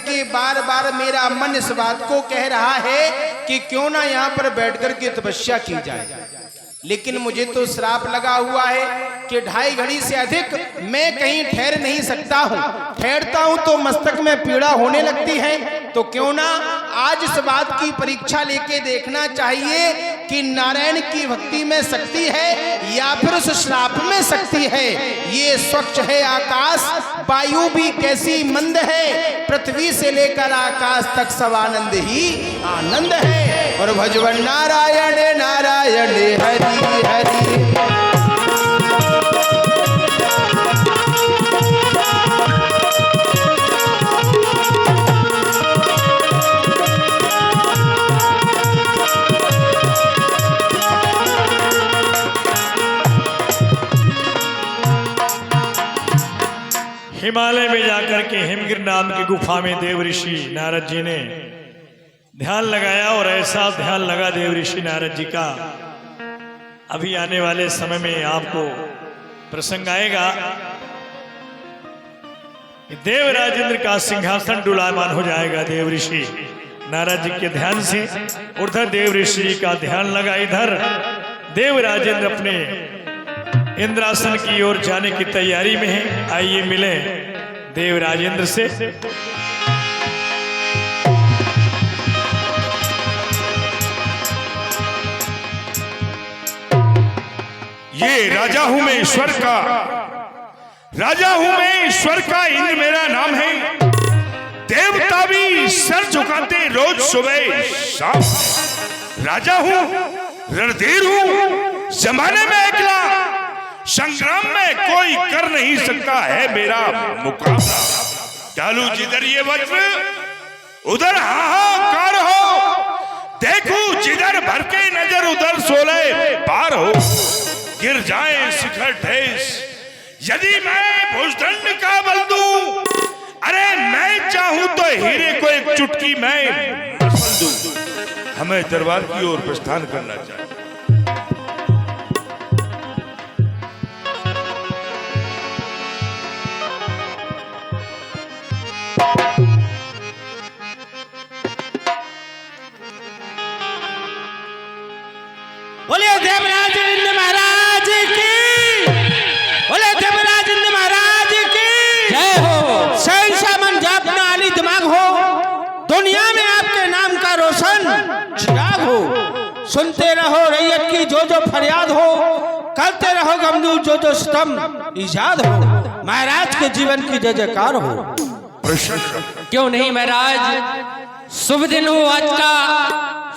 करके बार बार मेरा मन इस बात को कह रहा है कि क्यों ना यहाँ पर बैठ कर के तपस्या की जाए, लेकिन मुझे तो श्राप लगा हुआ है कि 2.5 घड़ी से अधिक मैं कहीं ठहर नहीं सकता हूँ। ठहरता हूँ तो मस्तक में पीड़ा होने लगती है। तो क्यों ना आज इस बात की परीक्षा लेके देखना चाहिए कि नारायण की भक्ति में शक्ति है या फिर उस श्राप में शक्ति है। ये स्वच्छ है आकाश, वायु भी कैसी मंद है, पृथ्वी से लेकर आकाश तक सब आनंद ही आनंद है। और भजवन नारायण नारायण हरि हरि। हिमालय में जाकर के हिमगिर नाम की गुफा में देव ऋषि नारद जी ने ध्यान लगाया और ऐसा ध्यान लगा देव ऋषि नारद जी का, अभी आने वाले समय में आपको प्रसंग आएगा। देव राजेंद्र का सिंहासन डुलायमान हो जाएगा देव ऋषि नारद जी के ध्यान से। उधर देव ऋषि जी का ध्यान लगा, इधर देव राजेंद्र अपने इंद्रासन की ओर जाने की तैयारी में है। आइए मिले देव राजेंद्र से। ये राजा हूं मैं ईश्वर का, राजा हूं मैं ईश्वर का, इंद्र मेरा नाम है। देवता भी सर झुकाते रोज सुबह शाम। राजा हूं, रणधीर हूं, जमाने में अकेला, संग्राम में कोई कर नहीं सकता है मेरा मुकाबला। डालू जिधर ये वज्र उधर हाहाकार हो, देखूं जिधर भर के नजर उधर 16 पार हो। गिर जाए शिखर ठेस यदि मैं भुजदंड का बल दूं, अरे मैं चाहूं तो हीरे को एक चुटकी में मसल दूं। हमें दरबार की ओर प्रस्थान करना चाहिए। बोले देवराज इंद्र महाराज की, बोले देवराज इंद्र महाराज की जय हो। शहंशाह मन जापना अली दिमाग हो, दुनिया में आपके नाम का रोशन चिराग हो। सुनते रहो रैयत की जो जो फरियाद हो, करते रहो गमदूर जो जो सितम इजाद हो। महाराज के जीवन की जय जयकार हो। क्यों नहीं महाराज, शुभ दिन हो आज का,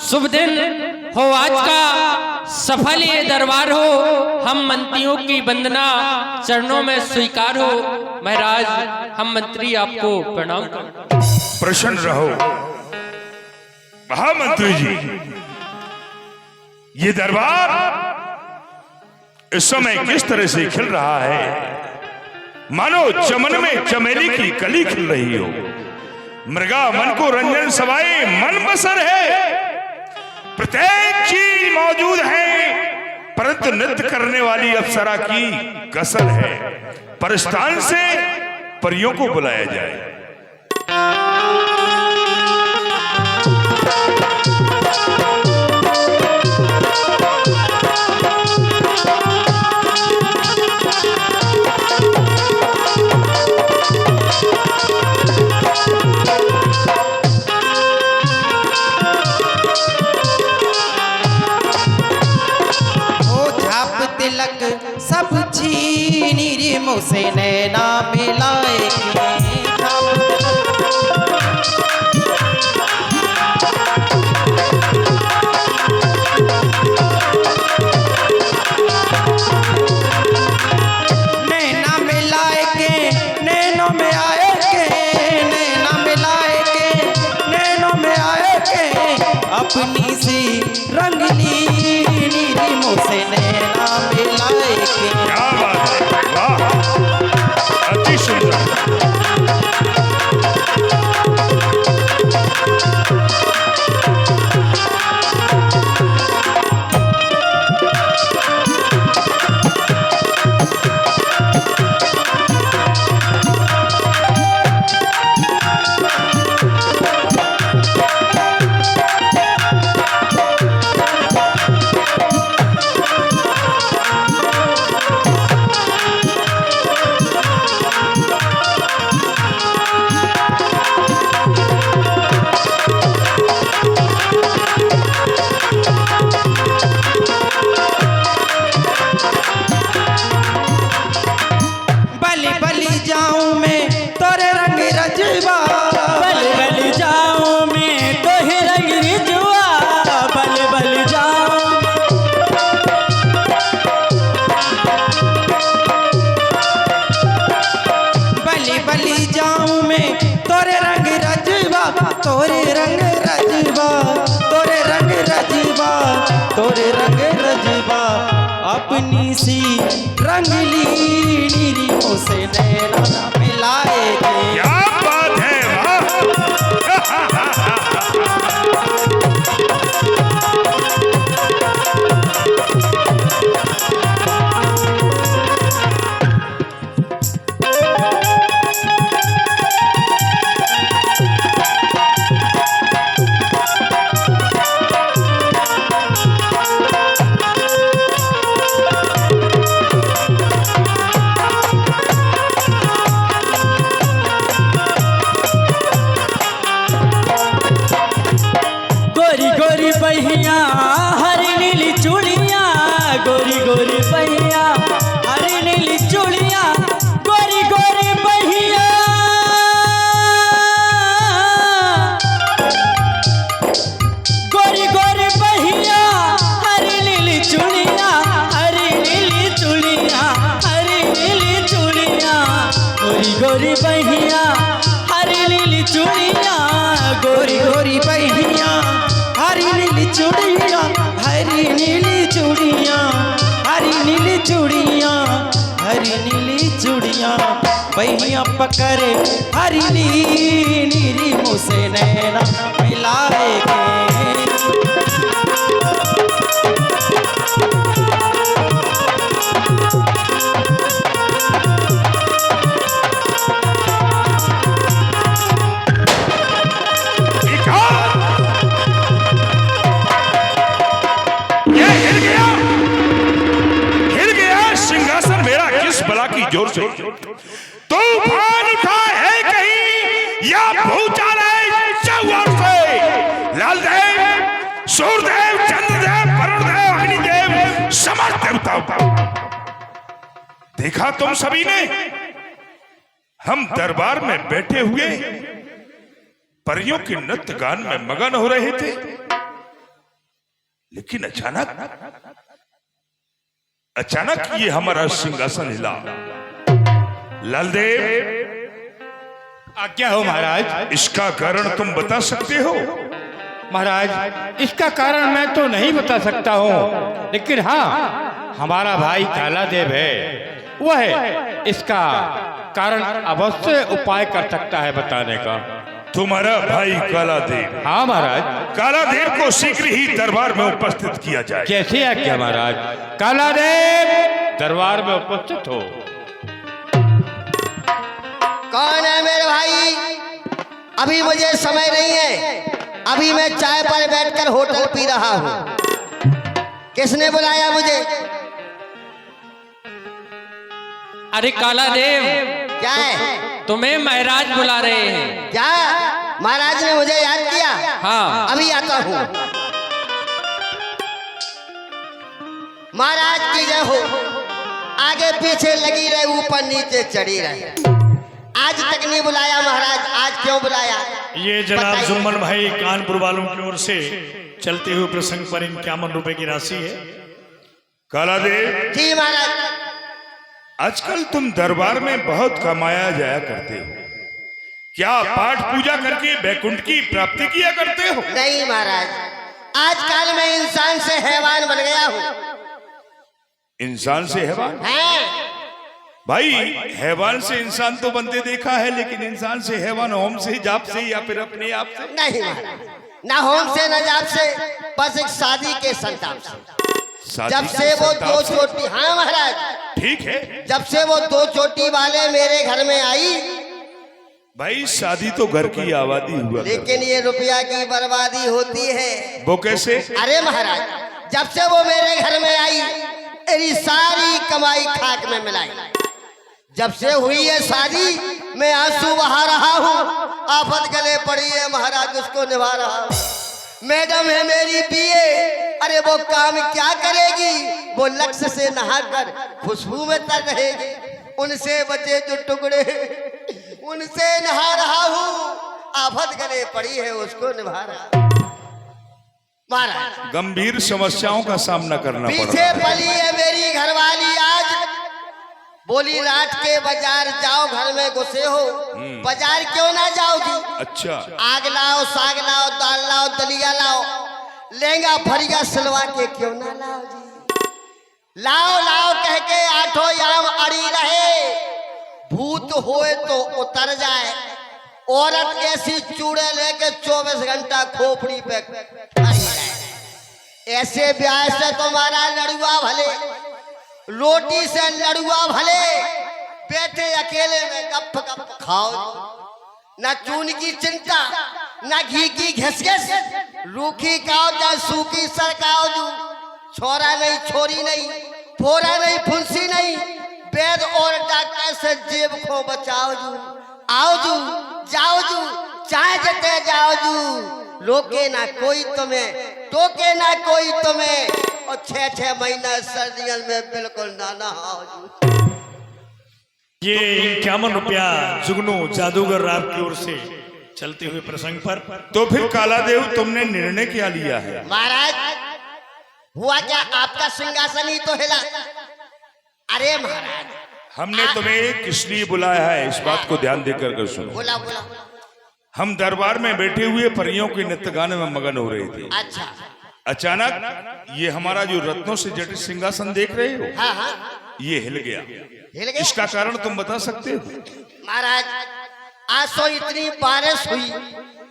शुभ दिन हो आज का, सफल ये दरबार हो। हम मंत्रियों की वंदना चरणों में स्वीकार हो। महाराज हम मंत्री आपको प्रणाम करते। प्रसन्न रहो महामंत्री जी। ये दरबार इस समय किस तरह से खिल रहा है, मानो चमन में चमेली की कली खिल रही हो। मृगा मन को रंजन सवाए मन बसर है, प्रत्येक चीज मौजूद है, परंतु नृत्य करने वाली अप्सरा की कसर है। परस्थान से परियों को बुलाया जाए। सब छीनी रे मुझसे नैना मिलाए। नैना मिलाए के नैनों में आए के, नैना मिलाए के नैनों में आए के, अपनी सी रंगली नीरी मुझसे नैना मिलाए के। क्या बात है, वाह, अति सुंदर। तोरे रंग रजबा, तोरे रंग रजबा, तोरे रंग रजबा, अपनी सी रंगली नीरियों से नैना मिलाएंगे। क्या बात है, गोरी गोरी बहिया हरी नीली चूड़िया, गोरी गोरी बहिया हरी नीली चूड़िया, गोरी गोरी बहिया, गोरी गोरी बहिया हरी नीली चूड़िया, हरी नीली चूड़िया, हरी नीली चूड़िया, गोरी गोरी बहिया हरी नीली चूड़िया, गोरी गोरी बहिया हरी नीली चूड़िया, हरी नीली चूड़िया, हरी नीली चूड़िया, हरी नीली चूड़िया, बहिया पकड़े हरी नीली मुझसे नैना मिलाएंगे। जोर से तूफान उठा है कहीं या भूचाल है चौर से। लालदेव, सूर्यदेव, चंद्रदेव, वरुणदेव, अग्निदेव, समस्त देवताओं, देखा तुम सभी ने, हम दरबार में बैठे हुए परियों के नृत्य गान में मगन हो रहे थे, लेकिन अचानक ये हमारा सिंहासन हिला। लालदेव, आज्ञा हो महाराज। इसका कारण तुम बता सकते हो? महाराज, इसका कारण मैं तो नहीं बता सकता हूँ, लेकिन हाँ, हमारा भाई काला देव है, वह इसका कारण अवश्य उपाय कर सकता है बताने का। तुम्हारा भाई काला देव? हाँ महाराज। काला देव को शीघ्र ही दरबार में उपस्थित किया जाए। कैसे आज्ञा महाराज। काला देव दरबार में उपस्थित हो। कौन है मेरे भाई? अभी मुझे समय नहीं है, अभी मैं चाय पर बैठकर होटल पी रहा हूँ। किसने बुलाया मुझे? अरे काला देव, क्या है? तुम्हें महाराज बुला रहे हैं। क्या महाराज ने मुझे याद किया? हाँ। अभी आता हूँ। महाराज की जय हो। आगे पीछे लगी रहे, ऊपर नीचे चढ़ी रहे। आज तक नहीं बुलाया महाराज, आज क्यों बुलाया? ये जनाब जुम्मन भाई कानपुर वालों की ओर से चलते हुए प्रसंग पर 51 रुपए की राशि है। काला देव जी महाराज। आजकल तुम दरबार में बहुत कमाया जाया करते हो, क्या पाठ पूजा करके बैकुंठ की प्राप्ति किया करते हो? नहीं महाराज, आजकल मैं इंसान से हैवान बन गया हूँ। इंसान से हैवान? हाँ। भाई, हैवान से इंसान तो बनते देखा है, लेकिन इंसान से हैवान होम से, जाप से, या फिर अपने आप से? नहीं महाराज, ना होम से, ना जाप से, बस एक शादी के संताप से। जब से वो दो चोटी, हाँ महाराज ठीक है, जब से वो दो चोटी वाले मेरे घर में आई, भाई शादी तो घर की आबादी हुआ, लेकिन ये रुपया की बर्बादी होती है। वो कैसे? अरे महाराज, जब से वो मेरे घर में आई, मेरी सारी कमाई खाक में मिलाई। जब से हुई है शादी, मैं आंसू बहा रहा हूँ, आफत गले पड़ी है महाराज, उसको निभा रहा हूँ। मैडम है मेरी बीए, अरे वो काम क्या करेगी? वो लक्ष्य से नहाकर खुशबू में तर रहेगी। उनसे बचे जो टुकड़े, उनसे नहा रहा हूँ, आफत गले पड़ी है, उसको निभा रहा। महाराज, गंभीर समस्याओं का सामना करना पड़ पीछे रहा है। पली है मेरी घरवाली, आज बोली रात के बाजार जाओ, घर में घुसे हो, बाजार क्यों ना जाओ जी? अच्छा, आग लाओ, साग लाओ, दाल लाओ, दलिया लाओ, लहंगा फरिया सिलवा के क्यों ना लाओ जी? लाओ लाओ कह के आठों याम अड़ी रहे, भूत होए तो उतर जाए, औरत ऐसी चूड़े लेके 24 घंटा खोपड़ी पे खड़ी रहे। ऐसे ब्याह से तुम्हारा लड़ुआ भले, रोटी से लड़ुआ भले, बैठे अकेले में गप गप खाओ, ना चून की चिंता, ना घी की घिसघिस, रूखी खाओ चाहे सूखी सरकाओ जू, छोरा नहीं छोरी नहीं, फोरा नहीं फुंसी नहीं, वेद और डॉक्टर से जेब को बचाओ जू, आओ जू जाओ जू, चाहे जते जाओ जू, रोके ना कोई तुम्हें, टोके ना कोई तुम्हें, और 6-6 महीना सर्दियों में बिल्कुल ना नहाओ जू। ये 51 रुपया जुगनू जादूगर आपकी ओर से चलते हुए प्रसंग पर। तो फिर कालादेव तुमने निर्णय क्या लिया है? महाराज हुआ क्या, आपका सिंहासन ही तो हिला। अरे महाराज, हमने तुम्हें किस लिए बुलाया है, इस बात को ध्यान देकर कर सुनो। बोला बोला। हम दरबार में बैठे हुए परियों के नृत्य गाने में मगन हो रहे थे। अच्छा, अचानक ये हमारा जो रत्नों से जटित सिंहासन देख रहे हो, हाँ हाँ, ये हिल गया। हिल गया। इसका कारण तुम बता सकते हो? महाराज आज सो इतनी बारिश हुई,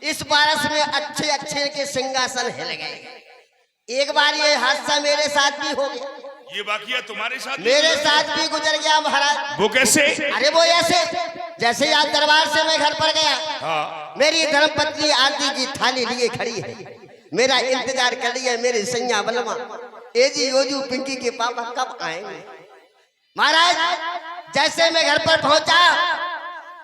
इस बारिश में अच्छे अच्छे के सिंहासन हिल गए। एक बार ये हादसा मेरे साथ भी हो गया। ये वाकया तुम्हारे साथ? मेरे साथ भी गुजर गया महाराज। वो कैसे? अरे वो ऐसे, जैसे आज दरबार से मैं घर पर गया, हाँ। मेरी धर्मपत्नी आरती की थाली लिए खड़ी है, मेरा इंतजार कर रही है मेरे सैया बलमा, एजी योजू पिंकी के पापा कब आएंगे। महाराज जैसे मैं घर पर पहुंचा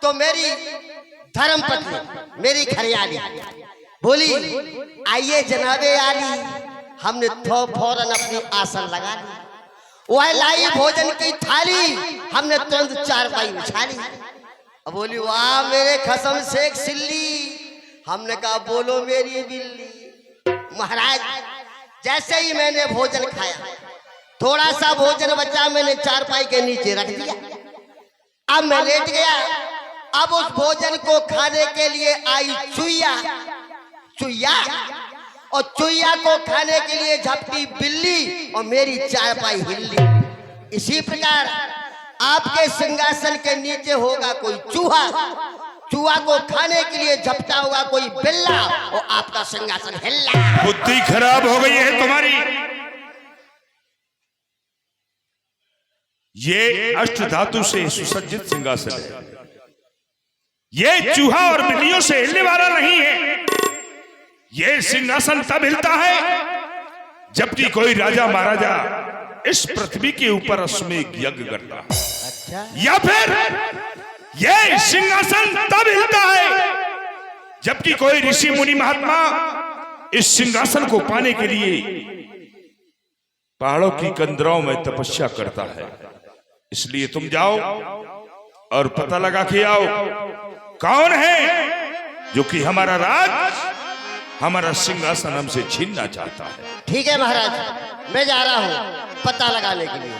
तो मेरी धर्मपत्नी, मेरी घरवाली बोली, आइए जनाबे आली। हमने फौरन अपनी आसन लगा ली, वह लाई भोजन की थाली, हमने तुरंत चारपाई उछा ली। अब बोली, वाह मेरे खसम शेख सिल्ली। हमने कहा, बोलो मेरी बिल्ली। महाराज जैसे ही मैंने भोजन खाया, थोड़ा सा भोजन बचा, मैंने चारपाई के नीचे रख दिया। अब मैं लेट गया। अब उस भोजन को खाने के लिए आई चुईया, चुईया, और चुईया को खाने के लिए झपटी बिल्ली, और मेरी चारपाई हिल्ली। इसी प्रकार आपके सिंहासन के नीचे होगा कोई चूहा, चूहा को खाने के लिए झपटा होगा कोई बिल्ला, और आपका सिंहासन हिल्ला। बुद्धि खराब हो गई है तुम्हारी। ये अष्ट धातु से सुसज्जित सिंहासन है, ये चूहा और बिल्लियों से हिलने वाला नहीं है। ये सिंहासन तब हिलता है जबकि कोई राजा महाराजा इस पृथ्वी के ऊपर अश्वमेध यज्ञ करता है। अच्छा, या फिर ये सिंहासन तब हिलता है जबकि कोई ऋषि मुनि महात्मा इस सिंहासन को पाने के लिए पहाड़ों की कंदराओं में तपस्या करता है। इसलिए तुम जाओ और पता लगा के आओ कौन है जो कि हमारा राज, हमारा सिंहासन हमसे छीनना चाहता है। ठीक है महाराज, मैं जा रहा हूँ पता लगाने के लिए।